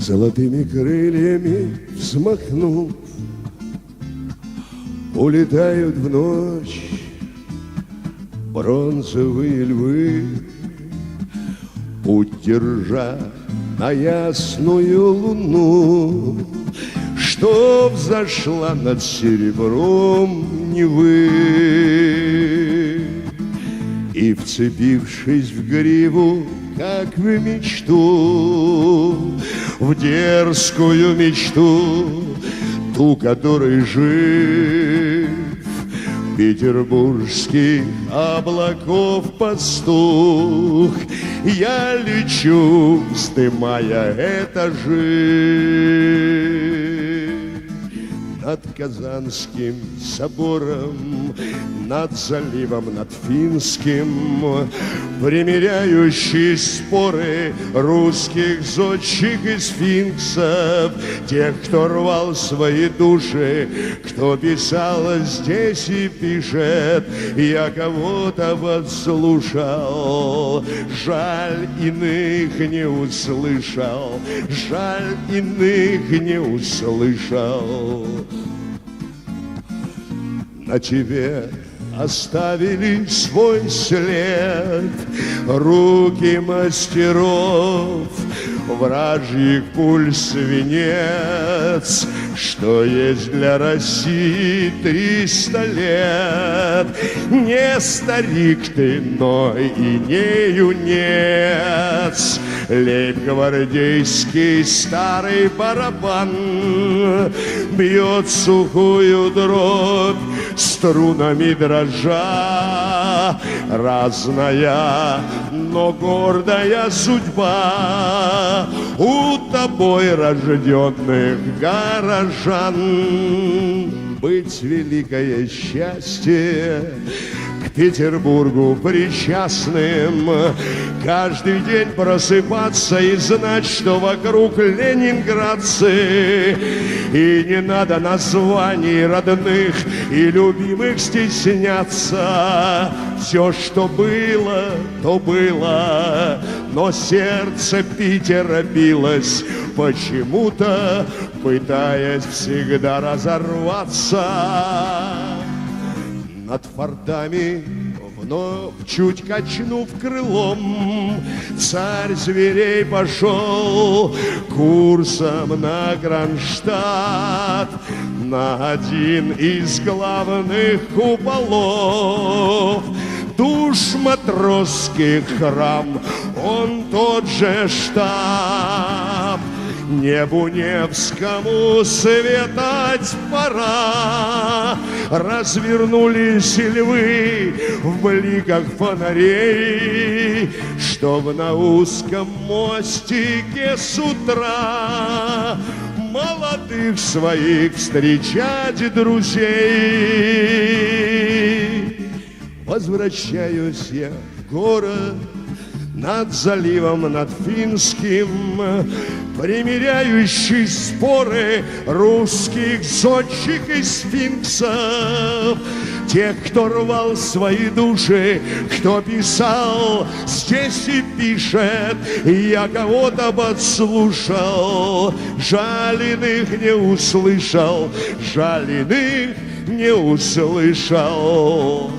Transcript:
Золотыми крыльями взмахнув, улетают в ночь бронзовые львы, путь держа на ясную луну, что взошла над серебром Невы. И, вцепившись в гриву, как в мечту, в дерзкую мечту, ту, которой жив петербургских облаков пастух, я лечу, вздымая этажи. Над Казанским собором, над заливом, над Финским, примиряющие споры русских зодчих и сфинксов, тех, кто рвал свои души, кто писал здесь и пишет. Я кого-то подслушал, жаль, иных не услышал, жаль, иных не услышал. На тебе оставили свой след руки мастеров, вражьих пуль свинец, что есть для России 300 лет. Не старик ты, но и не юнец, лейб-гвардейский старый барабан бьет сухую дробь, струнами дрожа. Разная, но гордая судьба у тобой рожденных горожан. Быть великое счастье, к Петербургу причастным, каждый день просыпаться и знать, что вокруг ленинградцы. И не надо названий родных и любимых стесняться. Все, что было, то было, но сердце Питера билось почему-то, пытаясь всегда разорваться. Над фортами вновь чуть качнув крылом, царь зверей пошел курсом на Кронштадт, на один из главных куполов. Душ матросских храм, он тот же штаб. Небу Невскому светать пора. Развернулись львы в бликах фонарей, чтоб на узком мостике с утра молодых своих встречать друзей. Возвращаюсь я в город, над заливом, над Финским, примиряющий споры русских зодчих и сфинксов, тех, кто рвал свои души, кто писал здесь и пишет. Я кого-то подслушал, жаль, иных не услышал, жаль, иных не услышал.